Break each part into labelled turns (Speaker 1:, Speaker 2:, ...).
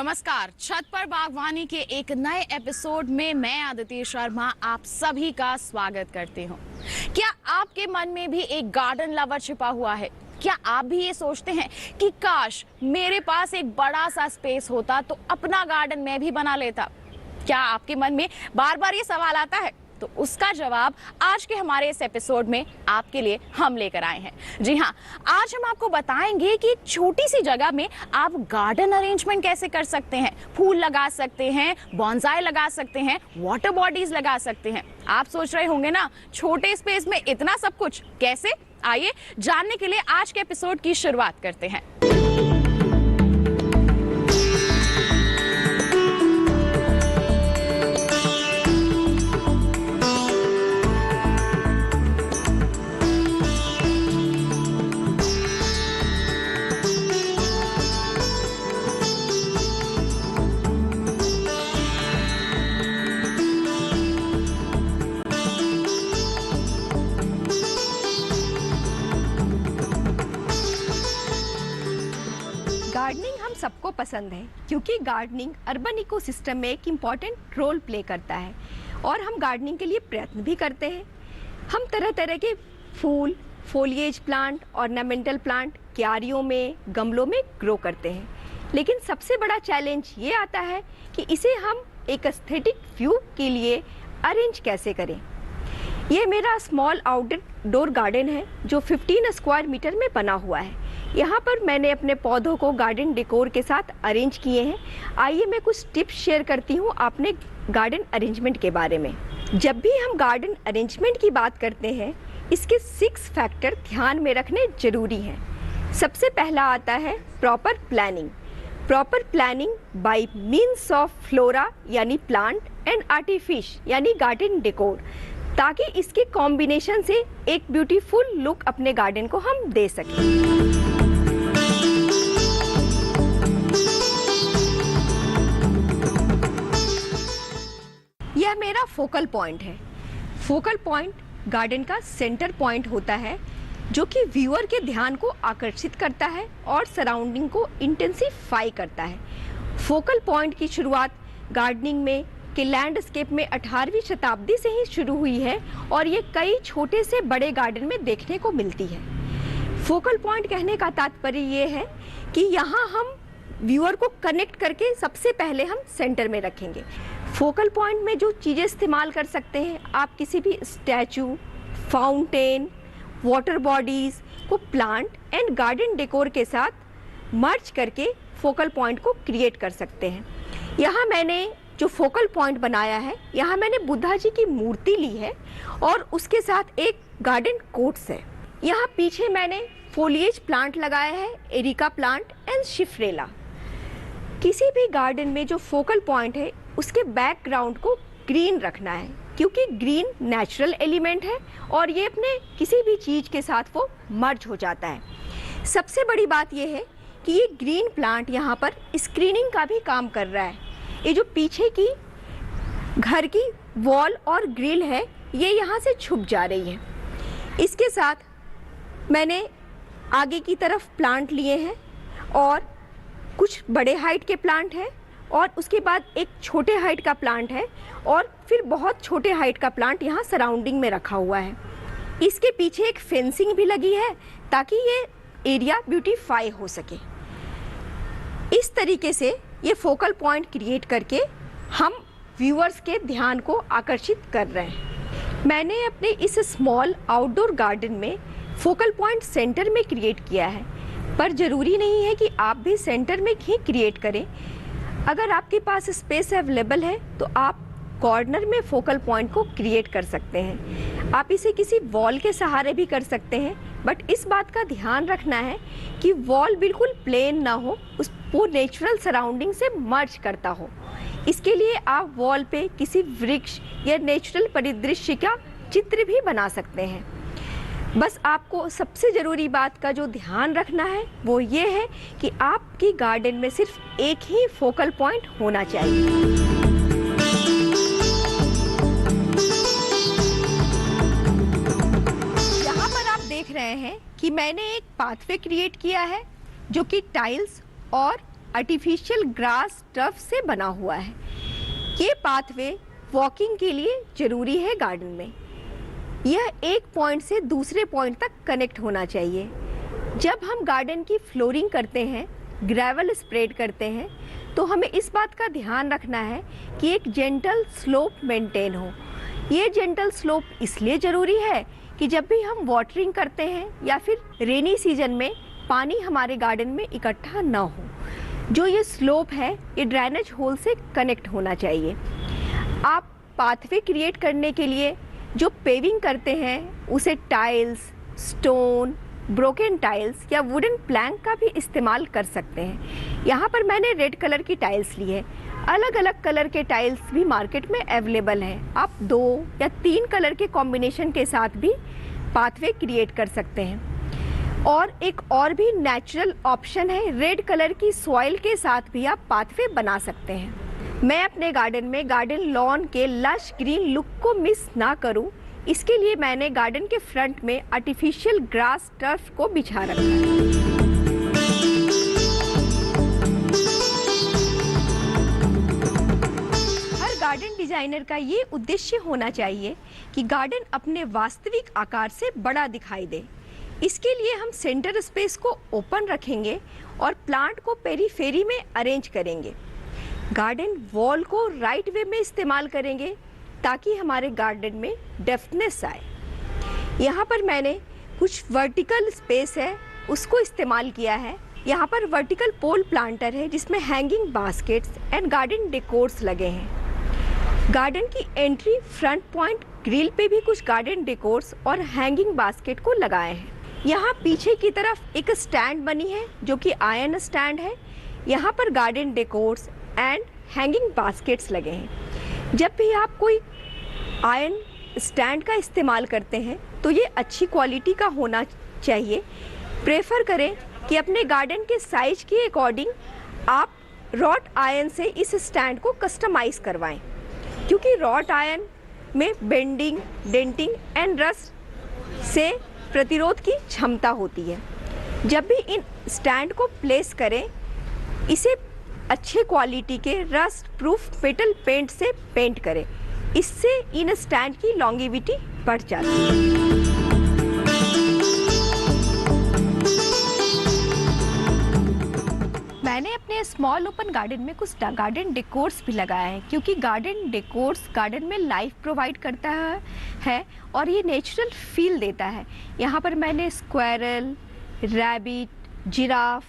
Speaker 1: नमस्कार। छत पर बागवानी के एक नए एपिसोड में मैं आदित्य शर्मा आप सभी का स्वागत करती हूँ। क्या आपके मन में भी एक गार्डन लवर छिपा हुआ है? क्या आप भी ये सोचते हैं कि काश मेरे पास एक बड़ा सा स्पेस होता तो अपना गार्डन मैं भी बना लेता? क्या आपके मन में बार बार ये सवाल आता है? तो उसका जवाब आज के हमारे इस एपिसोड में आपके लिए हम लेकर आए हैं। जी हाँ, आज हम आपको बताएंगे कि एक छोटी सी जगह में आप गार्डन अरेंजमेंट कैसे कर सकते हैं। फूल लगा सकते हैं, बॉन्साई लगा सकते हैं, वाटर बॉडीज लगा सकते हैं। आप सोच रहे होंगे ना, छोटे स्पेस में इतना सब कुछ कैसे? आइए जानने के लिए आज के एपिसोड की शुरुआत करते हैं।
Speaker 2: गार्डनिंग हम सबको पसंद है क्योंकि गार्डनिंग अर्बन इकोसिस्टम में एक इम्पॉर्टेंट रोल प्ले करता है और हम गार्डनिंग के लिए प्रयत्न भी करते हैं। हम तरह तरह के फूल, फोलिएज प्लांट, ऑर्नामेंटल प्लांट क्यारियों में, गमलों में ग्रो करते हैं, लेकिन सबसे बड़ा चैलेंज ये आता है कि इसे हम एक एस्थेटिक व्यू के लिए अरेंज कैसे करें। ये मेरा स्मॉल आउटडोर गार्डन है जो 15 स्क्वायर मीटर में बना हुआ है। यहाँ पर मैंने अपने पौधों को गार्डन डेकोर के साथ अरेंज किए हैं। आइए मैं कुछ टिप्स शेयर करती हूँ आपने गार्डन अरेंजमेंट के बारे में। जब भी हम गार्डन अरेंजमेंट की बात करते हैं, इसके 6 फैक्टर ध्यान में रखने जरूरी हैं। सबसे पहला आता है proper planning. Proper planning bye means of flora यानी प्लांट एंड आर्टिफिश यानी गार्डन डेकोर, ताकि इसके कॉम्बिनेशन से एक ब्यूटीफुल लुक अपने गार्डन को हम दे सकें। यह मेरा फोकल पॉइंट है। फोकल पॉइंट गार्डन का सेंटर पॉइंट होता है जो कि व्यूअर के ध्यान को आकर्षित करता है और सराउंडिंग को इंटेंसिफाई करता है। फोकल पॉइंट की शुरुआत गार्डनिंग में के लैंडस्केप में 18वीं शताब्दी से ही शुरू हुई है और ये कई छोटे से बड़े गार्डन में देखने को मिलती है। फोकल पॉइंट कहने का तात्पर्य ये है कि यहाँ हम व्यूअर को कनेक्ट करके सबसे पहले हम सेंटर में रखेंगे। फोकल पॉइंट में जो चीज़ें इस्तेमाल कर सकते हैं, आप किसी भी स्टैचू, फाउंटेन, वाटर बॉडीज़ को प्लांट एंड गार्डन डेकोर के साथ मर्ज करके फोकल पॉइंट को क्रिएट कर सकते हैं। यहाँ मैंने जो फोकल पॉइंट बनाया है, यहाँ मैंने बुद्धा जी की मूर्ति ली है और उसके साथ एक गार्डन कोट्स है। यहाँ पीछे मैंने फोलिएज प्लांट लगाया है, एरिका प्लांट एंड शिफ्रेला। किसी भी गार्डन में जो फोकल पॉइंट है उसके बैकग्राउंड को ग्रीन रखना है, क्योंकि ग्रीन नेचुरल एलिमेंट है और ये अपने किसी भी चीज़ के साथ वो मर्ज हो जाता है। सबसे बड़ी बात ये है कि ये ग्रीन प्लांट यहाँ पर स्क्रीनिंग का भी काम कर रहा है। ये जो पीछे की घर की वॉल और ग्रिल है, ये यहाँ से छुप जा रही है। इसके साथ मैंने आगे की तरफ प्लांट लिए हैं और कुछ बड़े हाइट के प्लांट हैं और उसके बाद एक छोटे हाइट का प्लांट है और फिर बहुत छोटे हाइट का प्लांट यहाँ सराउंडिंग में रखा हुआ है। इसके पीछे एक फेंसिंग भी लगी है ताकि ये एरिया ब्यूटीफाई हो सके। इस तरीके से ये फोकल पॉइंट क्रिएट करके हम व्यूअर्स के ध्यान को आकर्षित कर रहे हैं। मैंने अपने इस स्मॉल आउटडोर गार्डन में फोकल पॉइंट सेंटर में क्रिएट किया है, पर ज़रूरी नहीं है कि आप भी सेंटर में ही क्रिएट करें। अगर आपके पास स्पेस अवेलेबल है तो आप कॉर्नर में फोकल पॉइंट को क्रिएट कर सकते हैं। आप इसे किसी वॉल के सहारे भी कर सकते हैं, बट इस बात का ध्यान रखना है कि वॉल बिल्कुल प्लेन ना हो, वो नेचुरल सराउंडिंग से मर्ज करता हो। इसके लिए आप वॉल पे किसी वृक्ष या नेचुरल परिदृश्य का चित्र भी बना सकते हैं। बस आपको सबसे ज़रूरी बात का जो ध्यान रखना है वो ये है कि आपकी गार्डन में सिर्फ एक ही फोकल पॉइंट होना चाहिए। यहाँ पर आप देख रहे हैं कि मैंने एक पाथवे क्रिएट किया है जो कि टाइल्स और आर्टिफिशियल ग्रास टर्फ से बना हुआ है। ये पाथवे वॉकिंग के लिए जरूरी है गार्डन में। यह एक पॉइंट से दूसरे पॉइंट तक कनेक्ट होना चाहिए। जब हम गार्डन की फ्लोरिंग करते हैं, ग्रेवल स्प्रेड करते हैं, तो हमें इस बात का ध्यान रखना है कि एक जेंटल स्लोप मेंटेन हो। ये जेंटल स्लोप इसलिए ज़रूरी है कि जब भी हम वाटरिंग करते हैं या फिर रेनी सीजन में पानी हमारे गार्डन में इकट्ठा ना हो। जो ये स्लोप है ये ड्रेनेज होल से कनेक्ट होना चाहिए। आप पाथवे क्रिएट करने के लिए जो पेविंग करते हैं उसे टाइल्स, स्टोन, ब्रोकन टाइल्स या वुडन प्लैंक का भी इस्तेमाल कर सकते हैं। यहाँ पर मैंने रेड कलर की टाइल्स ली है। अलग अलग कलर के टाइल्स भी मार्केट में अवेलेबल हैं। आप 2 या 3 कलर के कॉम्बिनेशन के साथ भी पाथवे क्रिएट कर सकते हैं। और एक और भी नेचुरल ऑप्शन है, रेड कलर की सॉइल के साथ भी आप पाथवे बना सकते हैं। मैं अपने गार्डन में गार्डन लॉन के लश ग्रीन लुक को मिस ना करूं, इसके लिए मैंने गार्डन के फ्रंट में आर्टिफिशियल ग्रास टर्फ को बिछा रखा है। हर गार्डन डिजाइनर का ये उद्देश्य होना चाहिए कि गार्डन अपने वास्तविक आकार से बड़ा दिखाई दे। इसके लिए हम सेंटर स्पेस को ओपन रखेंगे और प्लांट को पेरीफेरी में अरेंज करेंगे। गार्डन वॉल को राइट वे में इस्तेमाल करेंगे ताकि हमारे गार्डन में डेप्थनेस आए। यहाँ पर मैंने कुछ वर्टिकल स्पेस है उसको इस्तेमाल किया है। यहाँ पर वर्टिकल पोल प्लांटर है जिसमें hanging baskets and garden decors लगे हैं। गार्डन की एंट्री फ्रंट पॉइंट ग्रिल पे भी कुछ गार्डन डेकोर्स और हैंगिंग बास्केट को लगाए हैं। यहाँ पीछे की तरफ एक स्टैंड बनी है जो कि आयरन स्टैंड है। यहाँ पर garden decors and hanging baskets लगे हैं। जब भी आप कोई आयरन स्टैंड का इस्तेमाल करते हैं तो ये अच्छी क्वालिटी का होना चाहिए। प्रेफर करें कि अपने गार्डन के साइज के अकॉर्डिंग आप रॉट आयरन से इस स्टैंड को कस्टमाइज करवाएं, क्योंकि रॉट आयरन में बेंडिंग, डेंटिंग एंड रस्ट से प्रतिरोध की क्षमता होती है। जब भी इन स्टैंड को प्लेस करें, इसे अच्छे क्वालिटी के रस्ट प्रूफ मेटल पेंट से पेंट करें। इससे इन स्टैंड की लॉन्गेविटी बढ़ जाती है। मैंने अपने स्मॉल ओपन गार्डन में कुछ गार्डन डेकोर्स भी लगाया है, क्योंकि गार्डन डेकोर्स गार्डन में लाइफ प्रोवाइड करता है और ये नेचुरल फील देता है। यहाँ पर मैंने squirrel, rabbit, giraffe,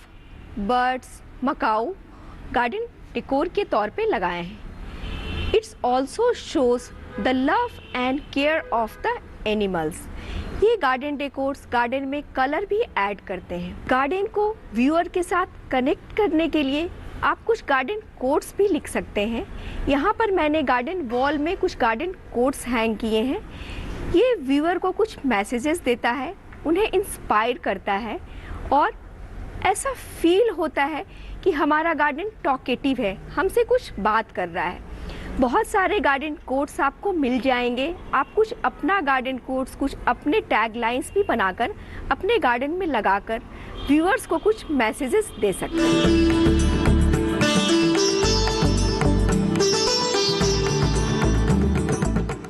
Speaker 2: birds, Macau garden decor के तौर पे लगाए हैं। It's also shows the love and care of the animals. ये गार्डन डेकोर्स गार्डन में कलर भी ऐड करते हैं। गार्डन को व्यूअर के साथ कनेक्ट करने के लिए आप कुछ गार्डन कोट्स भी लिख सकते हैं। यहाँ पर मैंने गार्डन वॉल में कुछ गार्डन कोट्स हैंग किए हैं। ये व्यूअर को कुछ मैसेजेस देता है, उन्हें इंस्पायर करता है और ऐसा फील होता है कि हमारा गार्डन टॉकेटिव है, हमसे कुछ बात कर रहा है। बहुत सारे गार्डन कोट्स आपको मिल जाएंगे। आप कुछ अपना गार्डन कोट्स, कुछ अपने टैग लाइन्स भी बनाकर अपने गार्डन में लगाकर व्यूअर्स को कुछ मैसेजेस दे सकते हैं।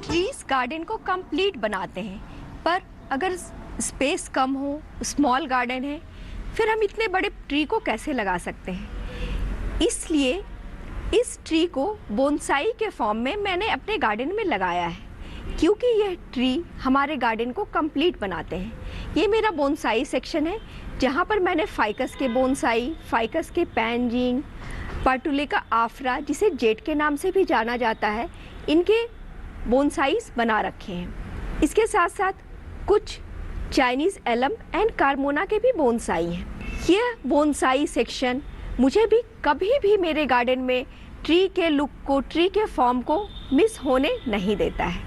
Speaker 2: ट्रीज गार्डन को कंप्लीट बनाते हैं, पर अगर स्पेस कम हो, स्मॉल गार्डन है, फिर हम इतने बड़े ट्री को कैसे लगा सकते हैं। इसलिए इस ट्री को बोनसाई के फॉर्म में मैंने अपने गार्डन में लगाया है, क्योंकि यह ट्री हमारे गार्डन को कंप्लीट बनाते हैं। ये मेरा बोनसाई सेक्शन है जहाँ पर मैंने फाइकस के बोनसाई, फाइकस के पैनजिंग, पार्टुलेका आफ्रा जिसे जेट के नाम से भी जाना जाता है, इनके बोनसाईज बना रखे हैं। इसके साथ साथ कुछ चाइनीज़ एलम एंड कार्मोना के भी बोनसाई हैं। यह बोनसाई सेक्शन मुझे भी कभी भी मेरे गार्डन में ट्री के लुक को, ट्री के फॉर्म को मिस होने नहीं देता है।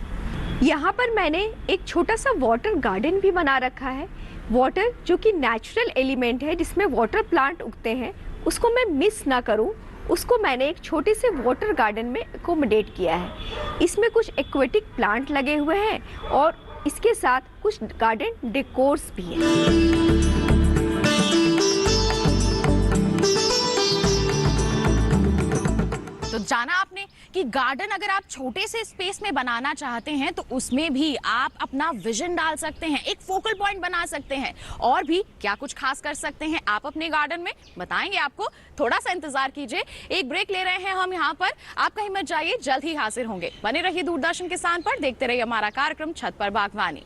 Speaker 2: यहाँ पर मैंने एक छोटा सा वाटर गार्डन भी बना रखा है। वाटर जो कि नेचुरल एलिमेंट है जिसमें वाटर प्लांट उगते हैं, उसको मैं मिस ना करूँ, उसको मैंने एक छोटे से वाटर गार्डन में एकोमोडेट किया है। इसमें कुछ एक्वेटिक प्लांट लगे हुए हैं और इसके साथ कुछ गार्डन डेकोर्स भी हैं।
Speaker 1: जाना आपने कि गार्डन अगर आप छोटे से स्पेस में बनाना चाहते हैं तो उसमें भी आप अपना विजन डाल सकते हैं, एक फोकल पॉइंट बना सकते हैं। और भी क्या कुछ खास कर सकते हैं आप अपने गार्डन में, बताएंगे आपको। थोड़ा सा इंतजार कीजिए, एक ब्रेक ले रहे हैं हम यहाँ पर। आप कहीं मत जाइए, जल्द ही हाजिर होंगे। बने रहिए दूरदर्शन किसान पर, देखते रहिए हमारा कार्यक्रम छत पर बागवानी।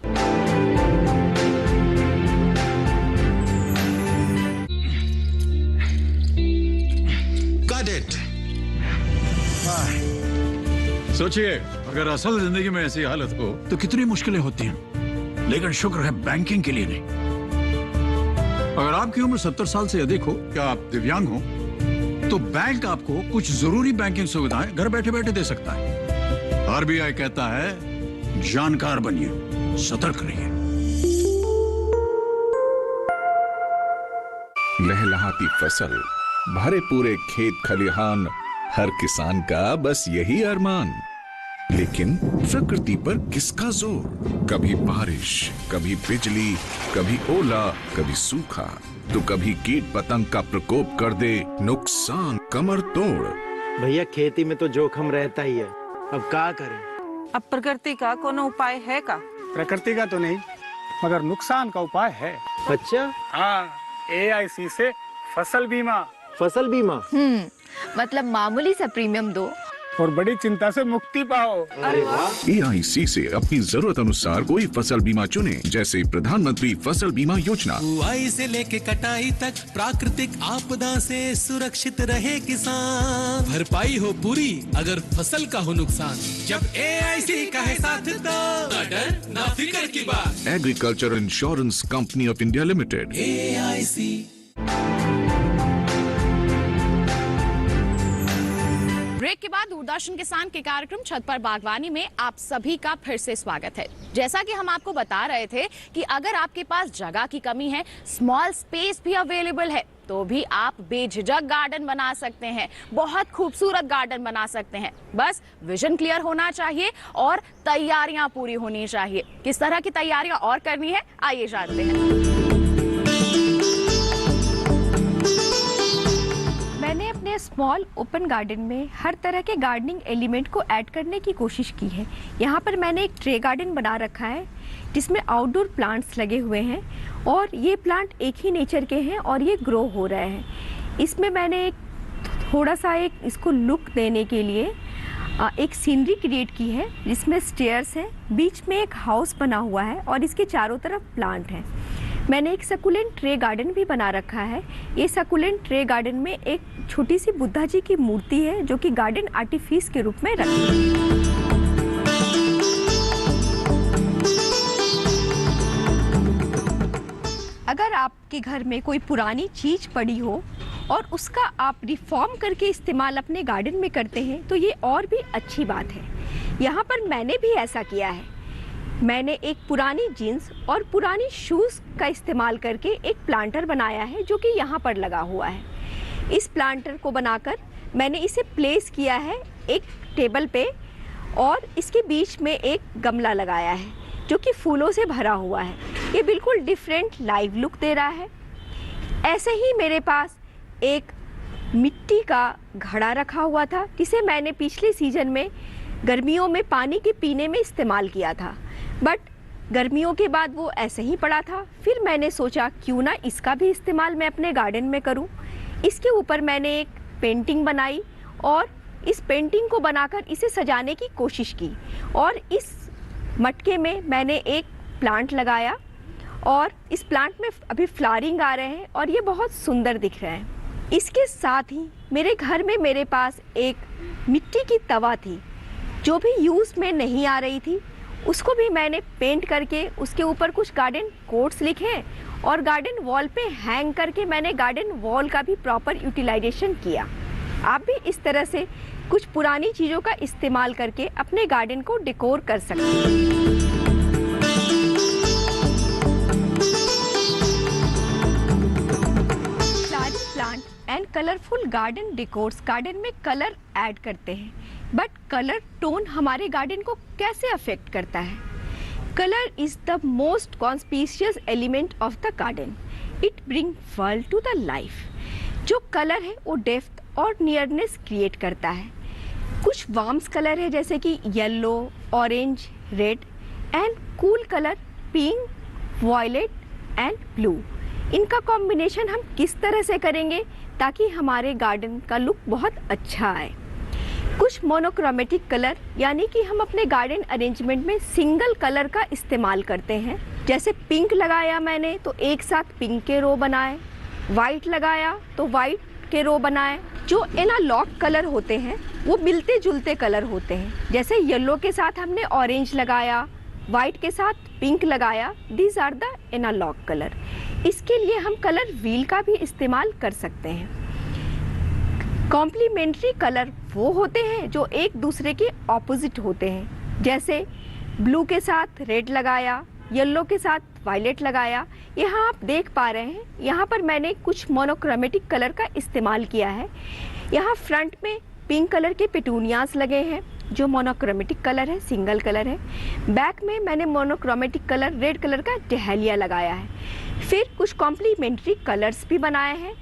Speaker 3: सोचिए, अगर असल जिंदगी में ऐसी हालत हो तो कितनी मुश्किलें होती हैं, लेकिन शुक्र है बैंकिंग के लिए नहीं। अगर आपकी उम्र 70 साल से अधिक हो या आप दिव्यांग हो तो बैंक आपको कुछ जरूरी बैंकिंग सुविधाएं घर बैठे बैठे दे सकता है। आरबीआई कहता है जानकार बनिए, सतर्क रहिए।
Speaker 4: लहलहाती फसल, भरे पूरे खेत खलिहान, हर किसान का बस यही अरमान। लेकिन प्रकृति पर किसका जोर? कभी बारिश, कभी बिजली, कभी ओला, कभी सूखा, तो कभी कीट पतंग का प्रकोप कर दे नुकसान कमर तोड़।
Speaker 5: भैया खेती में तो जोखम रहता ही है, अब क्या करें?
Speaker 6: अब प्रकृति का कोनो उपाय है का?
Speaker 7: प्रकृति का तो नहीं, मगर नुकसान का उपाय है।
Speaker 5: अच्छा,
Speaker 7: हाँ, AIC से फसल बीमा।
Speaker 5: फसल बीमा?
Speaker 2: मतलब मामूली सा प्रीमियम दो
Speaker 7: और बड़ी चिंता से मुक्ति पाओ।
Speaker 5: अरे वाह!
Speaker 4: AIC से अपनी जरूरत अनुसार कोई फसल बीमा चुने, जैसे प्रधानमंत्री फसल बीमा योजना।
Speaker 8: बुआई से लेके कटाई तक प्राकृतिक आपदा से सुरक्षित रहे किसान। भरपाई हो पूरी अगर फसल का हो नुकसान, जब AIC का है साथ तो ना डर ना फिक्र की बात।
Speaker 4: Agriculture insurance company of India limited.
Speaker 8: AIC।
Speaker 1: Break के बाद दूरदर्शन किसान के कार्यक्रम छत पर बागवानी में आप सभी का फिर से स्वागत है। जैसा कि हम आपको बता रहे थे कि अगर आपके पास जगह की कमी है, स्मॉल स्पेस भी अवेलेबल है, तो भी आप बेझिझक गार्डन बना सकते हैं, बहुत खूबसूरत गार्डन बना सकते हैं। बस विजन क्लियर होना चाहिए और तैयारियां पूरी होनी चाहिए। किस तरह की तैयारियां और करनी है, आइए जानते हैं।
Speaker 2: मैंने अपने स्मॉल ओपन गार्डन में हर तरह के गार्डनिंग एलिमेंट को ऐड करने की कोशिश की है। यहाँ पर मैंने एक ट्रे गार्डन बना रखा है जिसमें आउटडोर प्लांट्स लगे हुए हैं और ये प्लांट एक ही नेचर के हैं और ये ग्रो हो रहे हैं। इसमें मैंने एक थोड़ा सा एक इसको लुक देने के लिए एक सीनरी क्रिएट की है जिसमें स्टेयर्स हैं, बीच में एक हाउस बना हुआ है और इसके चारों तरफ प्लांट हैं। मैंने एक सकुलेंट ट्रे गार्डन भी बना रखा है। ये सकुलेंट ट्रे गार्डन में एक छोटी सी बुद्धा जी की मूर्ति है जो कि गार्डन आर्टिफिस के रूप में रखी है। अगर आपके घर में कोई पुरानी चीज पड़ी हो और उसका आप रिफॉर्म करके इस्तेमाल अपने गार्डन में करते हैं तो ये और भी अच्छी बात है। यहाँ पर मैंने भी ऐसा किया है। मैंने एक पुरानी जीन्स और पुरानी शूज़ का इस्तेमाल करके एक प्लांटर बनाया है जो कि यहाँ पर लगा हुआ है। इस प्लांटर को बनाकर मैंने इसे प्लेस किया है एक टेबल पे और इसके बीच में एक गमला लगाया है जो कि फूलों से भरा हुआ है। ये बिल्कुल डिफरेंट लाइव लुक दे रहा है। ऐसे ही मेरे पास एक मिट्टी का घड़ा रखा हुआ था जिसे मैंने पिछले सीजन में गर्मियों में पानी के पीने में इस्तेमाल किया था, बट गर्मियों के बाद वो ऐसे ही पड़ा था। फिर मैंने सोचा क्यों ना इसका भी इस्तेमाल मैं अपने गार्डन में करूं। इसके ऊपर मैंने एक पेंटिंग बनाई और इस पेंटिंग को बनाकर इसे सजाने की कोशिश की और इस मटके में मैंने एक प्लांट लगाया और इस प्लांट में अभी फ्लावरिंग आ रहे हैं और ये बहुत सुंदर दिख रहे हैं। इसके साथ ही मेरे घर में मेरे पास एक मिट्टी की तवा थी जो भी यूज़ में नहीं आ रही थी। उसको भी मैंने पेंट करके उसके ऊपर कुछ गार्डन कोट्स लिखे और गार्डन वॉल पे हैंग करके मैंने गार्डन वॉल का भी प्रॉपर यूटिलाइजेशन किया। आप भी इस तरह से कुछ पुरानी चीज़ों का इस्तेमाल करके अपने गार्डन को डेकोर कर सकते हैं। Plant and colourful garden decors garden में कलर ऐड करते हैं, बट कलर टोन हमारे गार्डन को कैसे अफेक्ट करता है? Colour is the most conspicuous element of the garden. It bring world to the life. जो कलर है वो डेप्थ और नियरनेस क्रिएट करता है। कुछ वार्म्स कलर है जैसे कि yellow, orange, red and cool colour pink, violet and blue. इनका कॉम्बिनेशन हम किस तरह से करेंगे ताकि हमारे गार्डन का लुक बहुत अच्छा आए। कुछ मोनोक्रोमेटिक कलर यानी कि हम अपने गार्डन अरेंजमेंट में सिंगल कलर का इस्तेमाल करते हैं। जैसे पिंक लगाया मैंने तो एक साथ पिंक के रो बनाए, वाइट लगाया तो वाइट के रो बनाए। जो एनालॉग कलर होते हैं वो मिलते जुलते कलर होते हैं। जैसे येलो के साथ हमने ऑरेंज लगाया, वाइट के साथ पिंक लगाया, these are the analogue colour. इसके लिए हम कलर व्हील का भी इस्तेमाल कर सकते हैं। कॉम्प्लीमेंट्री कलर वो होते हैं जो एक दूसरे के ऑपोजिट होते हैं। जैसे ब्लू के साथ रेड लगाया, येलो के साथ वायलेट लगाया। यहाँ आप देख पा रहे हैं, यहाँ पर मैंने कुछ मोनोक्रोमेटिक कलर का इस्तेमाल किया है। यहाँ फ्रंट में पिंक कलर के पेटूनियाज लगे हैं जो मोनोक्रोमेटिक कलर है, सिंगल कलर है। बैक में मैंने मोनोक्रोमेटिक कलर रेड कलर का डहेलिया लगाया है। फिर कुछ कॉम्प्लीमेंट्री कलर्स भी बनाए हैं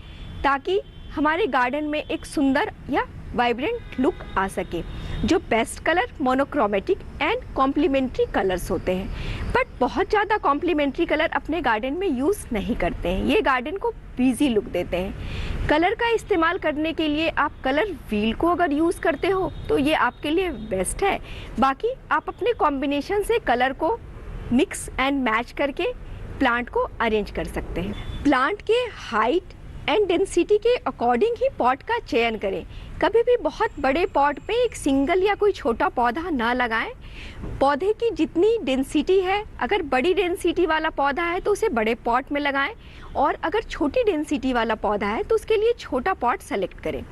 Speaker 2: ताकि हमारे गार्डन में एक सुंदर या वाइब्रेंट लुक आ सके। जो best colour monochromatic and complementary colours होते हैं, बट बहुत ज़्यादा कॉम्प्लीमेंट्री कलर अपने गार्डन में यूज़ नहीं करते हैं। ये गार्डन को बिजी लुक देते हैं। कलर का इस्तेमाल करने के लिए आप कलर व्हील को अगर यूज़ करते हो तो ये आपके लिए बेस्ट है। बाकी आप अपने कॉम्बिनेशन से कलर को मिक्स एंड मैच करके प्लांट को अरेंज कर सकते हैं। प्लांट के हाइट एंड डेंसिटी के अकॉर्डिंग ही पॉट का चयन करें। कभी भी बहुत बड़े पॉट पे एक सिंगल या कोई छोटा पौधा ना लगाएं। पौधे की जितनी डेंसिटी है, अगर बड़ी डेंसिटी वाला पौधा है तो उसे बड़े पॉट में लगाएं, और अगर छोटी डेंसिटी वाला पौधा है तो उसके लिए छोटा पॉट सेलेक्ट करें।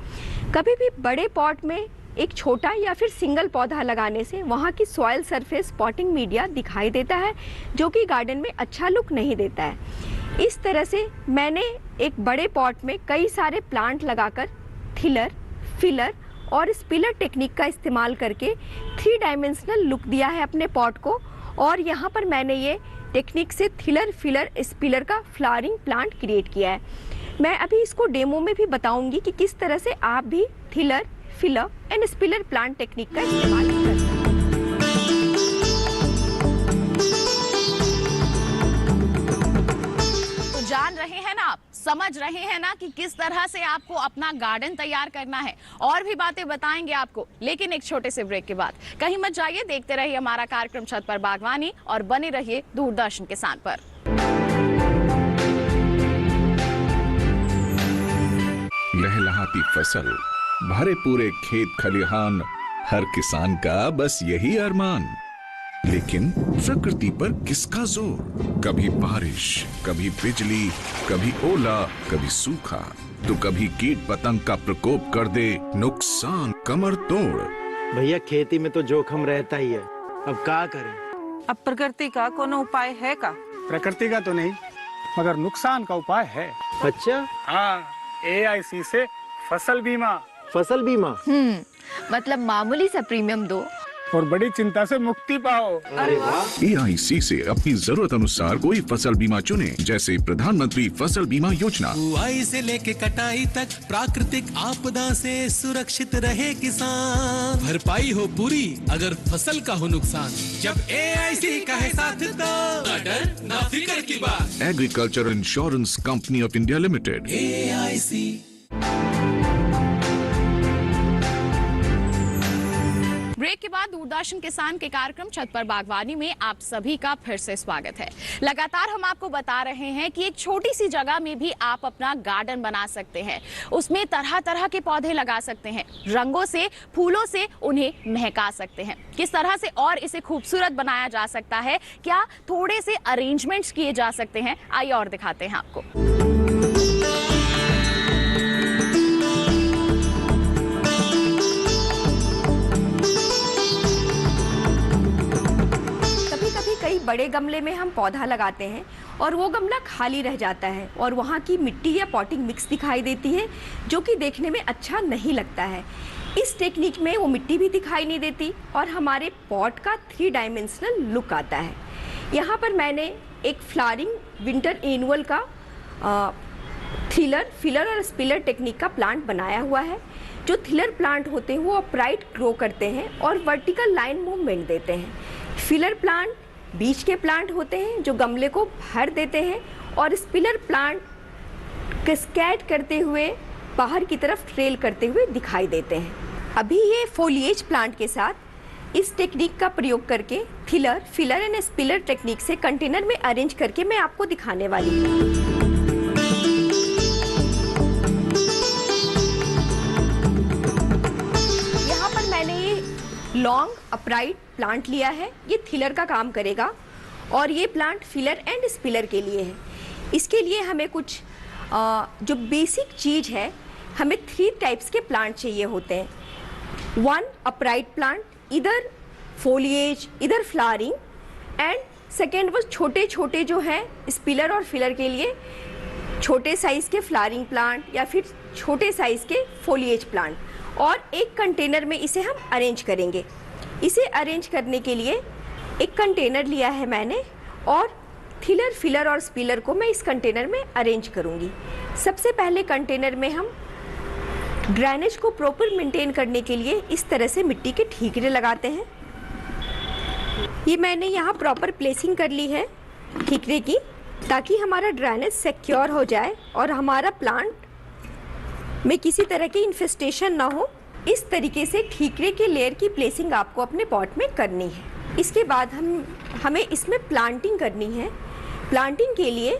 Speaker 2: कभी भी बड़े पॉट में एक छोटा या फिर सिंगल पौधा लगाने से वहाँ की सॉइल सरफेस पॉटिंग मीडिया दिखाई देता है जो कि गार्डन में अच्छा लुक नहीं देता है। इस तरह से मैंने एक बड़े पॉट में कई सारे प्लांट लगाकर थिलर, फिलर और स्पिलर टेक्निक का इस्तेमाल करके 3 डायमेंशनल लुक दिया है अपने पॉट को। और यहाँ पर मैंने ये टेक्निक से थिलर, फिलर, स्पिलर का फ्लावरिंग प्लांट क्रिएट किया है। मैं अभी इसको डेमो में भी बताऊंगी कि किस तरह से आप भी thriller, filler and spiller plant technique का इस्तेमाल कर सकते हैं।
Speaker 1: जान रहे हैं ना आप, समझ रहे हैं ना कि किस तरह से आपको अपना गार्डन तैयार करना है। और भी बातें बताएंगे आपको, लेकिन एक छोटे से ब्रेक के बाद। कहीं मत जाइए, देखते रहिए हमारा कार्यक्रम छत पर बागवानी और बने रहिए दूरदर्शन किसान पर।
Speaker 4: लहलहाती फसल, भरे पूरे खेत खलिहान, हर किसान का बस यही अरमान। लेकिन प्रकृति पर किसका जोर? कभी बारिश, कभी बिजली, कभी ओला, कभी सूखा, तो कभी कीट पतंग का प्रकोप कर दे नुकसान कमर तोड़।
Speaker 5: भैया खेती में तो जोखम रहता ही है, अब क्या करें?
Speaker 6: अब प्रकृति का कोनो उपाय है का?
Speaker 7: प्रकृति का तो नहीं, मगर नुकसान का उपाय है।
Speaker 5: अच्छा,
Speaker 7: हाँ, AIC से फसल बीमा।
Speaker 5: फसल बीमा
Speaker 2: मतलब मामूली सा प्रीमियम दो
Speaker 7: और बड़ी चिंता से मुक्ति पाओ।
Speaker 5: अरे वाह।
Speaker 4: AIC से अपनी जरूरत अनुसार कोई फसल बीमा चुने, जैसे प्रधानमंत्री फसल बीमा योजना।
Speaker 8: बुआई से लेके कटाई तक प्राकृतिक आपदा से सुरक्षित रहे किसान। भरपाई हो पूरी अगर फसल का हो नुकसान, जब AIC का है साथ तो ना डर ना फिक्र की बात।
Speaker 4: Agriculture insurance company of India limited,
Speaker 8: AIC।
Speaker 1: Break के बाद दूरदर्शन किसान के कार्यक्रम छत पर बागवानी में आप सभी का फिर से स्वागत है। लगातार हम आपको बता रहे हैं कि एक छोटी सी जगह में भी आप अपना गार्डन बना सकते हैं। उसमें तरह तरह के पौधे लगा सकते हैं, रंगों से, फूलों से उन्हें महका सकते हैं। किस तरह से और इसे खूबसूरत बनाया जा सकता है, क्या थोड़े से अरेंजमेंट्स किए जा सकते हैं, आइए और दिखाते हैं आपको।
Speaker 2: कई बड़े गमले में हम पौधा लगाते हैं और वो गमला खाली रह जाता है और वहाँ की मिट्टी या पॉटिंग मिक्स दिखाई देती है जो कि देखने में अच्छा नहीं लगता है। इस टेक्निक में वो मिट्टी भी दिखाई नहीं देती और हमारे पॉट का 3 डायमेंशनल लुक आता है। यहाँ पर मैंने एक फ्लावरिंग विंटर एनुअल का थिलर, फिलर और स्पिलर टेक्निक का प्लांट बनाया हुआ है। जो थिलर प्लांट होते हैं वो अपराइट ग्रो करते हैं और वर्टिकल लाइन मूवमेंट देते हैं। फिलर प्लांट बीच के प्लांट होते हैं जो गमले को भर देते हैं और स्पिलर प्लांट कैस्केड करते हुए बाहर की तरफ ट्रेल करते हुए दिखाई देते हैं। अभी ये फोलिएज प्लांट के साथ इस टेक्निक का प्रयोग करके थिलर, फिलर एंड स्पिलर टेक्निक से कंटेनर में अरेंज करके मैं आपको दिखाने वाली हूँ। यहाँ पर मैंने ये लॉन्ग अपराइट प्लांट लिया है, ये थिलर का काम करेगा और ये प्लांट फिलर एंड स्पिलर के लिए है। इसके लिए हमें कुछ जो बेसिक चीज़ है, हमें 3 टाइप्स के प्लांट चाहिए होते हैं। 1 अपराइट प्लांट, इधर फोलिएज इधर फ्लावरिंग, एंड सेकेंड वो छोटे छोटे जो हैं स्पिलर और फिलर के लिए छोटे साइज़ के फ्लावरिंग प्लांट या फिर छोटे साइज़ के फोलिएज प्लांट, और एक कंटेनर में इसे हम अरेंज करेंगे। इसे अरेंज करने के लिए एक कंटेनर लिया है मैंने और थिलर, फिलर और स्पिलर को मैं इस कंटेनर में अरेंज करूंगी। सबसे पहले कंटेनर में हम ड्रेनेज को प्रॉपर मेंटेन करने के लिए इस तरह से मिट्टी के ठीकरे लगाते हैं। ये मैंने यहाँ प्रॉपर प्लेसिंग कर ली है ठीकरे की, ताकि हमारा ड्रेनेज सिक्योर हो जाए और हमारा प्लांट में किसी तरह की इन्फेस्टेशन ना हो। इस तरीके से ठीकरे के लेयर की प्लेसिंग आपको अपने पॉट में करनी है। इसके बाद हमें इसमें प्लांटिंग करनी है। प्लांटिंग के लिए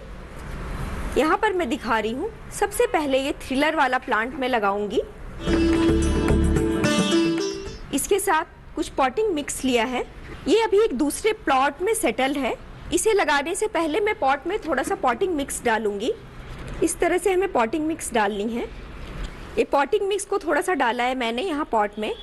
Speaker 2: यहाँ पर मैं दिखा रही हूँ, सबसे पहले ये थ्रिलर वाला प्लांट मैं लगाऊंगी। इसके साथ कुछ पॉटिंग मिक्स लिया है, ये अभी एक दूसरे प्लॉट में सेटल्ड है। इसे लगाने से पहले मैं पॉट में थोड़ा सा पॉटिंग मिक्स डालूंगी। इस तरह से हमें पॉटिंग मिक्स डालनी है। ये पॉटिंग मिक्स को थोड़ा सा डाला है मैंने यहाँ पॉट में।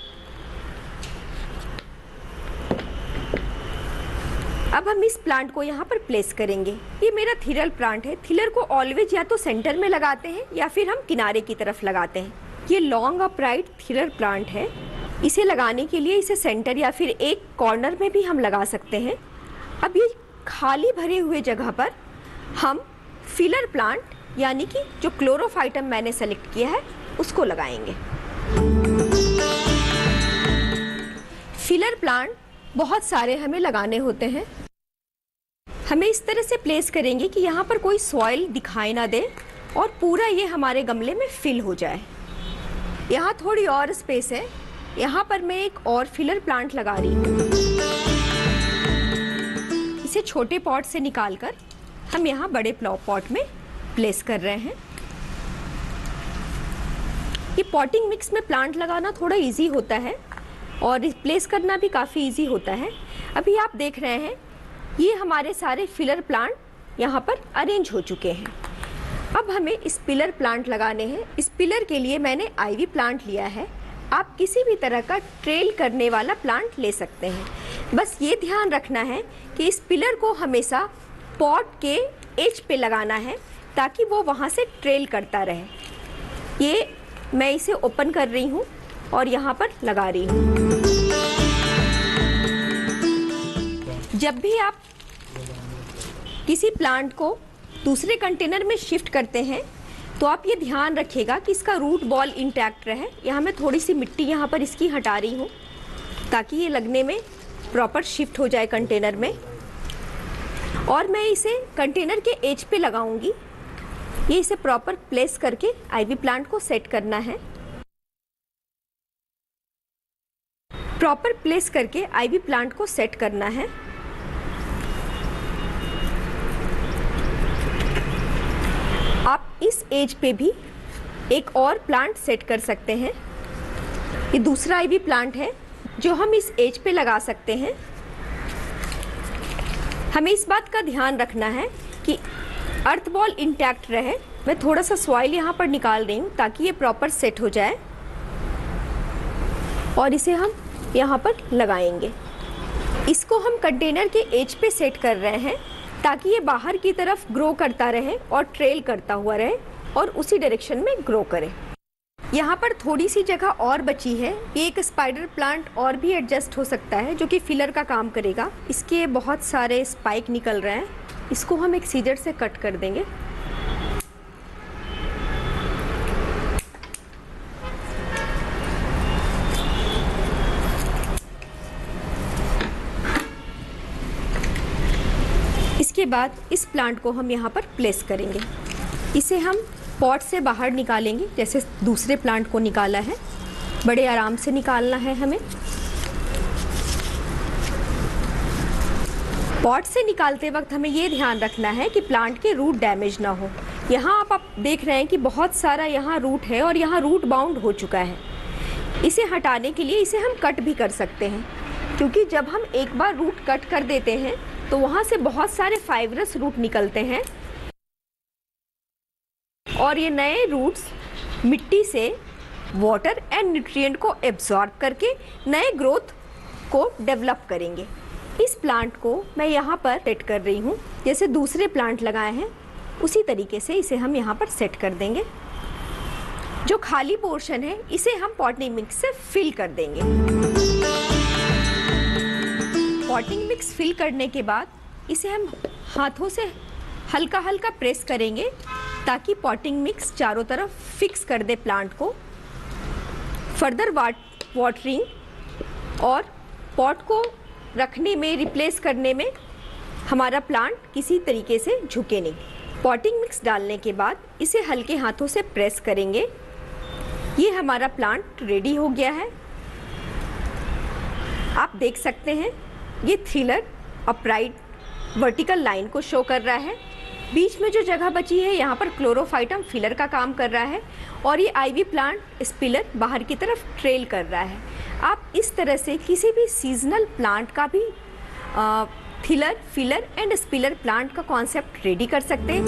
Speaker 2: अब हम इस प्लांट को यहाँ पर प्लेस करेंगे। ये मेरा थिलर प्लांट है। थिलर को ऑलवेज या तो सेंटर में लगाते हैं या फिर हम किनारे की तरफ लगाते हैं। ये लॉन्ग अपराइट थिलर प्लांट है। इसे लगाने के लिए इसे सेंटर या फिर एक कॉर्नर में भी हम लगा सकते हैं। अब ये खाली भरे हुए जगह पर हम फिलर प्लांट यानी कि जो क्लोरोफाइटम मैंने सेलेक्ट किया है उसको लगाएंगे। फिलर प्लांट बहुत सारे हमें लगाने होते हैं। हमें इस तरह से प्लेस करेंगे कि यहाँ पर कोई सॉइल दिखाई ना दे और पूरा ये हमारे गमले में फिल हो जाए। यहाँ थोड़ी और स्पेस है, यहाँ पर मैं एक और फिलर प्लांट लगा रही हूँ। इसे छोटे पॉट से निकालकर हम यहाँ बड़े पॉट में प्लेस कर रहे हैं। ये पॉटिंग मिक्स में प्लांट लगाना थोड़ा इजी होता है और प्लेस करना भी काफ़ी इजी होता है। अभी आप देख रहे हैं ये हमारे सारे फिलर प्लांट यहाँ पर अरेंज हो चुके हैं। अब हमें स्पिलर प्लांट लगाने हैं। स्पिलर के लिए मैंने आईवी प्लांट लिया है। आप किसी भी तरह का ट्रेल करने वाला प्लांट ले सकते हैं। बस ये ध्यान रखना है कि स्पिलर को हमेशा पॉट के एज पे लगाना है ताकि वो वहाँ से ट्रेल करता रहे। ये मैं इसे ओपन कर रही हूँ और यहाँ पर लगा रही हूँ। जब भी आप किसी प्लांट को दूसरे कंटेनर में शिफ्ट करते हैं तो आप ये ध्यान रखिएगा कि इसका रूट बॉल इंटैक्ट रहे। यहाँ मैं थोड़ी सी मिट्टी यहाँ पर इसकी हटा रही हूँ ताकि ये लगने में प्रॉपर शिफ्ट हो जाए कंटेनर में। और मैं इसे कंटेनर के एज पे लगाऊंगी। ये इसे प्रॉपर प्लेस करके आईवी प्लांट को सेट करना है। प्रॉपर प्लेस करके आईवी प्लांट को सेट करना है। आप इस एज पे भी एक और प्लांट सेट कर सकते हैं। ये दूसरा आईवी प्लांट है जो हम इस एज पे लगा सकते हैं। हमें इस बात का ध्यान रखना है कि अर्थ बॉल इंटैक्ट रहे। मैं थोड़ा सा सॉइल यहाँ पर निकाल रही हूँ ताकि ये प्रॉपर सेट हो जाए और इसे हम यहाँ पर लगाएंगे। इसको हम कंटेनर के एज पे सेट कर रहे हैं ताकि ये बाहर की तरफ ग्रो करता रहे और ट्रेल करता हुआ रहे और उसी डायरेक्शन में ग्रो करे। यहाँ पर थोड़ी सी जगह और बची है। एक स्पाइडर प्लांट और भी एडजस्ट हो सकता है जो कि फिलर का काम करेगा। इसके बहुत सारे स्पाइक निकल रहे हैं, इसको हम एक सीजर से कट कर देंगे। इसके बाद इस प्लांट को हम यहाँ पर प्लेस करेंगे। इसे हम पॉट से बाहर निकालेंगे जैसे दूसरे प्लांट को निकाला है। बड़े आराम से निकालना है हमें। पॉट से निकालते वक्त हमें ये ध्यान रखना है कि प्लांट के रूट डैमेज ना हो। यहाँ आप देख रहे हैं कि बहुत सारा यहाँ रूट है और यहाँ रूट बाउंड हो चुका है। इसे हटाने के लिए इसे हम कट भी कर सकते हैं, क्योंकि जब हम एक बार रूट कट कर देते हैं तो वहाँ से बहुत सारे फाइब्रस रूट निकलते हैं और ये नए रूट्स मिट्टी से वाटर एंड न्यूट्रिएंट को एब्जॉर्ब करके नए ग्रोथ को डेवलप करेंगे। इस प्लांट को मैं यहाँ पर सेट कर रही हूँ, जैसे दूसरे प्लांट लगाए हैं उसी तरीके से इसे हम यहाँ पर सेट कर देंगे। जो खाली पोर्शन है इसे हम पॉटिंग मिक्स से फिल कर देंगे। पॉटिंग मिक्स फिल करने के बाद इसे हम हाथों से हल्का हल्का प्रेस करेंगे ताकि पॉटिंग मिक्स चारों तरफ फिक्स कर दे प्लांट को। फर्दर वाटरिंग और पॉट को रखने में, रिप्लेस करने में हमारा प्लांट किसी तरीके से झुके नहीं। पॉटिंग मिक्स डालने के बाद इसे हल्के हाथों से प्रेस करेंगे। ये हमारा प्लांट रेडी हो गया है। आप देख सकते हैं ये थ्रिलर अपराइट वर्टिकल लाइन को शो कर रहा है। बीच में जो जगह बची है यहाँ पर क्लोरोफाइटम फिलर का काम कर रहा है और ये आईवी प्लांट स्पिलर बाहर की तरफ ट्रेल कर रहा है। आप इस तरह से किसी भी सीजनल प्लांट का भी thriller, filler and spiller plant का कॉन्सेप्ट रेडी कर सकते हैं।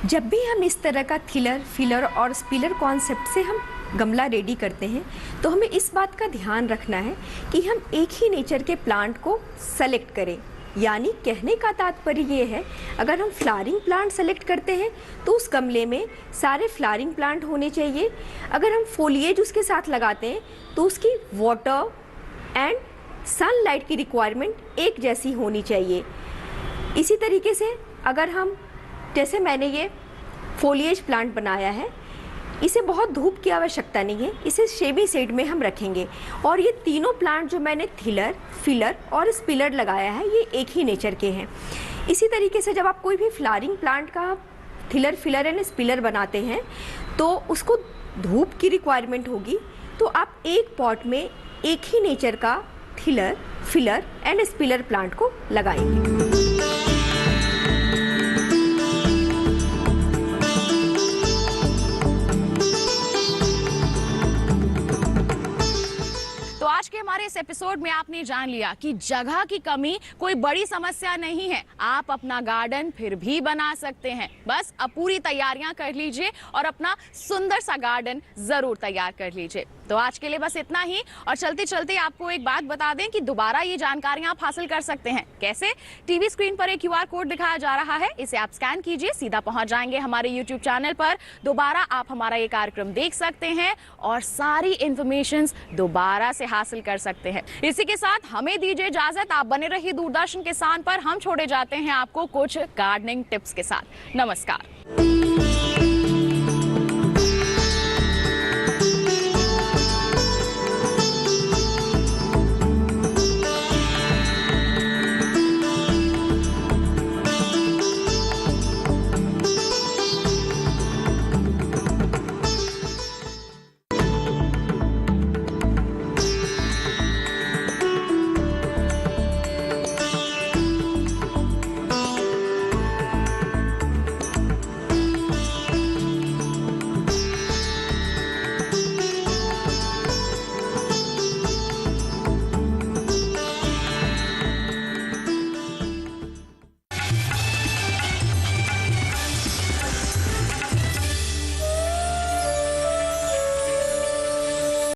Speaker 2: जब भी हम इस तरह का थिलर, फिलर और स्पिलर कॉन्सेप्ट से हम गमला रेडी करते हैं तो हमें इस बात का ध्यान रखना है कि हम एक ही नेचर के प्लांट को सेलेक्ट करें। यानी कहने का तात्पर्य ये है, अगर हम फ्लावरिंग प्लांट सेलेक्ट करते हैं तो उस गमले में सारे फ्लावरिंग प्लांट होने चाहिए। अगर हम फोलिएज उसके साथ लगाते हैं तो उसकी वाटर एंड सनलाइट की रिक्वायरमेंट एक जैसी होनी चाहिए। इसी तरीके से अगर हम, जैसे मैंने ये फोलिएज प्लांट बनाया है, इसे बहुत धूप की आवश्यकता नहीं है, इसे शेडी शेड में हम रखेंगे। और ये तीनों प्लांट जो मैंने थिलर, फिलर और स्पिलर लगाया है ये एक ही नेचर के हैं। इसी तरीके से जब आप कोई भी फ्लावरिंग प्लांट का थिलर, फिलर एंड स्पिलर बनाते हैं तो उसको धूप की रिक्वायरमेंट होगी, तो आप एक पॉट में एक ही नेचर का थिलर, फिलर एंड स्पिलर प्लांट को लगाएंगे।
Speaker 1: आज के हमारे इस एपिसोड में आपने जान लिया कि जगह की कमी कोई बड़ी समस्या नहीं है। आप अपना गार्डन फिर भी बना सकते हैं। बस अब पूरी तैयारियां कर लीजिए और अपना सुंदर सा गार्डन जरूर तैयार कर लीजिए। तो आज के लिए बस इतना ही। और चलते चलते आपको एक बात बता दें कि दोबारा ये जानकारियां आप हासिल कर सकते हैं। कैसे? टीवी स्क्रीन पर एक QR कोड दिखाया जा रहा है, इसे आप स्कैन कीजिए, सीधा पहुंच जाएंगे हमारे YouTube चैनल पर। दोबारा आप हमारा ये कार्यक्रम देख सकते हैं और सारी इंफॉर्मेशन दोबारा से हासिल कर सकते हैं। इसी के साथ हमें दीजिए इजाजत। आप बने रहिए दूरदर्शन किसान पर। हम छोड़े जाते हैं आपको कुछ गार्डनिंग टिप्स के साथ। नमस्कार।